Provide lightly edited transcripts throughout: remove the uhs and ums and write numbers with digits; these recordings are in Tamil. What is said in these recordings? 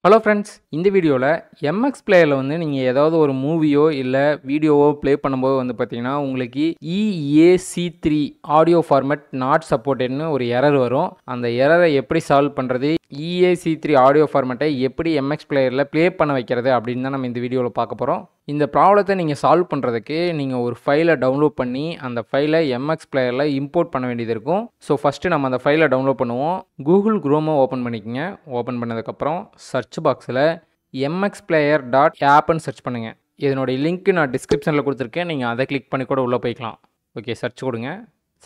ஹலோ ஃப்ரெண்ட்ஸ், இந்த வீடியோவில் எம்எக்ஸ் பிளேயரில் வந்து நீங்கள் ஏதாவது ஒரு மூவியோ இல்லை வீடியோவோ ப்ளே பண்ணும்போது வந்து பார்த்தீங்கன்னா உங்களுக்கு EAC3 ஆடியோ ஃபார்மேட் நாட் சப்போர்ட்டட்னு ஒரு எரர் வரும். அந்த எரரை எப்படி சால்வ் பண்ணுறது, EAC3 ஆடியோ ஃபார்மேட்டை எப்படி எம்எக்ஸ் பிளேயரில் ப்ளே பண்ண வைக்கிறது அப்படின்னு தான் நம்ம இந்த வீடியோவில் பார்க்க போகிறோம். இந்த ப்ராப்ளத்தை நீங்கள் சால்வ் பண்ணுறதுக்கு நீங்கள் ஒரு ஃபைலை டவுன்லோட் பண்ணி அந்த ஃபைலை எம்எக்ஸ் பிளேயரில் இம்போர்ட் பண்ண வேண்டியது இருக்கும். ஸோ ஃபஸ்ட்டு நம்ம அந்த ஃபைலை டவுன்லோட் பண்ணுவோம். கூகுள் குரோமை ஓப்பன் பண்ணிக்கோங்க. ஓப்பன் பண்ணதுக்கப்புறம் சர்ச் பாக்ஸில் mxplayer.appன்னு சர்ச் பண்ணுங்கள். இதனுடைய லிங்க்கு நான் டிஸ்கிரிப்ஷனில் கொடுத்துருக்கேன். நீங்கள் அதை கிளிக் பண்ணி கூட உள்ளே போய்க்கலாம். ஓகே, சர்ச் கொடுங்க.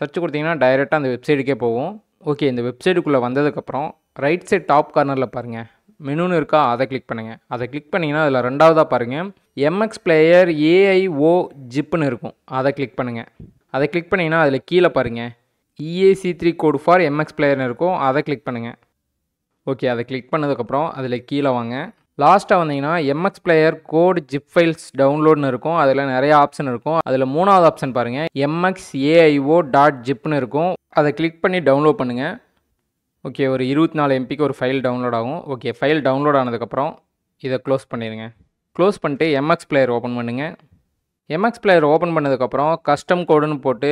சர்ச் கொடுத்தீங்கன்னா டைரெக்டாக அந்த வெப்சைட்டுக்கே போகும். ஓகே, இந்த வெப்சைட்டுக்குள்ளே வந்ததுக்கப்புறம் ரைட் சைட் டாப் கார்னரில் பாருங்கள், மெனுன்னு இருக்கா, அதை கிளிக் பண்ணுங்கள். அதை கிளிக் பண்ணிங்கன்னா அதில் ரெண்டாவதாக பாருங்கள் எம்எக்ஸ் பிளேயர் AIO ஜிப்னு இருக்கும். அதை கிளிக் பண்ணுங்கள். அதை கிளிக் பண்ணிங்கன்னா அதில் கீழே பாருங்கள் EAC3 கோட் ஃபார் எம்எக்ஸ் பிளேயர்னு இருக்கும். அதை கிளிக் பண்ணுங்கள். ஓகே, அதை கிளிக் பண்ணதுக்கப்புறம் அதில் கீழே வாங்க. லாஸ்ட்டாக வந்தீங்கன்னா MX player code zip files டவுன்லோட்னு இருக்கும். அதில் நிறைய ஆப்ஷன் இருக்கும். அதில் மூணாவது ஆப்ஷன் பாருங்கள் mxAIO.zipனு இருக்கும். அதை கிளிக் பண்ணி டவுன்லோட் பண்ணுங்கள். ஓகே, ஒரு 24 MBக்கு ஒரு ஃபைல் டவுன்லோட் ஆகும். ஓகே, ஃபைல் டவுன்லோட் ஆனதுக்கப்புறம் இதை க்ளோஸ் பண்ணிடுங்க. க்ளோஸ் பண்ணிட்டு எம்எக்ஸ் பிளேயர் ஓப்பன் பண்ணுங்கள். எம்எக்ஸ் பிளேயர் ஓப்பன் பண்ணதுக்கப்புறம் கஸ்டம் கோடுன்னு போட்டு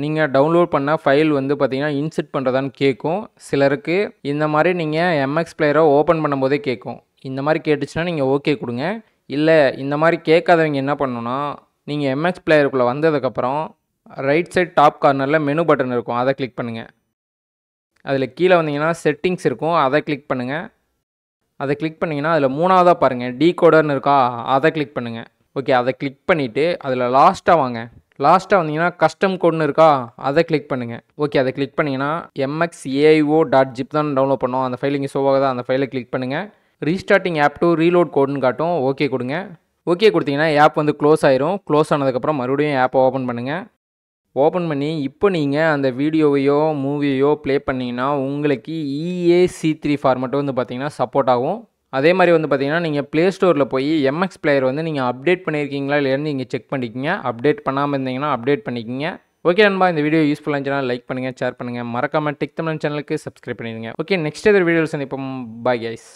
நீங்கள் டவுன்லோட் பண்ண ஃபைல் வந்து பார்த்தீங்கன்னா இன்செர்ட் பண்ணுறதான்னு கேட்கும். சிலருக்கு இந்த மாதிரி நீங்கள் எம்எக்ஸ் பிளேயரை ஓப்பன் பண்ணும்போதே கேட்கும். இந்த மாதிரி கேட்டுச்சுன்னா நீங்கள் ஓகே கொடுங்க. இல்லை இந்த மாதிரி கேட்காதவங்க என்ன பண்ணணுன்னா, நீங்கள் எம்எக்ஸ் பிளேயருக்குள்ளே வந்ததுக்கப்புறம் ரைட் சைட் டாப் கார்னரில் மெனு பட்டன் இருக்கும். அதை கிளிக் பண்ணுங்கள். அதில் கீழே வந்தீங்கன்னா செட்டிங்ஸ் இருக்கும். அதை கிளிக் பண்ணுங்கள். அதை கிளிக் பண்ணிங்கன்னா அதில் மூணாவதாக பாருங்கள் டீகோடர்னு இருக்கா, அதை கிளிக் பண்ணுங்கள். ஓகே, அதை கிளிக் பண்ணிவிட்டு அதில் லாஸ்ட்டாக வாங்க. லாஸ்ட்டாக வந்தீங்கன்னா கஸ்டம் கோடுன்னு இருக்கா, அதை கிளிக் பண்ணுங்கள். ஓகே, அதை கிளிக் பண்ணிங்கன்னா mxAIO.zip தான் டவுன்லோட் பண்ணோம். அந்த ஃபைல் இங்கே ஷோவாகுதா, அந்த ஃபைலை கிளிக் பண்ணுங்கள். ரீஸ்டார்டிங் ஆப் டு ரீலோட் கோடுன்னு காட்டும். ஓகே கொடுங்க. ஓகே கொடுத்தீங்கன்னா ஆப் வந்து க்ளோஸ் ஆயிரும். க்ளோஸ் ஆனதுக்கப்புறம் மறுபடியும் ஆப்பை ஓப்பன் பண்ணுங்கள். ஓப்பன் பண்ணி இப்போ நீங்கள் அந்த வீடியோவையோ மூவியோ ப்ளே பண்ணிங்கன்னா உங்களுக்கு EAC3 ஃபார்மேட் வந்து பார்த்தீங்கன்னா சப்போர்ட் ஆகும். அதே மாதிரி வந்து பார்த்தீங்கன்னா நீங்கள் ப்ளே ஸ்டோரில் போய் எம்எக்ஸ் பிளேயர் வந்து நீங்கள் அப்டேட் பண்ணியிருக்கீங்களா இல்லையான்னு நீங்கள் செக் பண்ணிக்கிங்க. அப்டேட் பண்ணாமல் இருந்தீங்கன்னா அப்டேட் பண்ணிக்கிங்க. ஓகே நண்பா, இந்த வீடியோ யூஸ்ஃபுல்லாக இருந்துச்சுன்னா லைக் பண்ணுங்கள், ஷேர் பண்ணுங்கள், மறக்காமல் டெக் தமிழ் சேனலுக்கு சப்ஸ்கிரைப் பண்ணிடுங்க. ஓகே, நெக்ஸ்ட் எதிர் வீடியோவில் சந்திப்போம். Bye guys.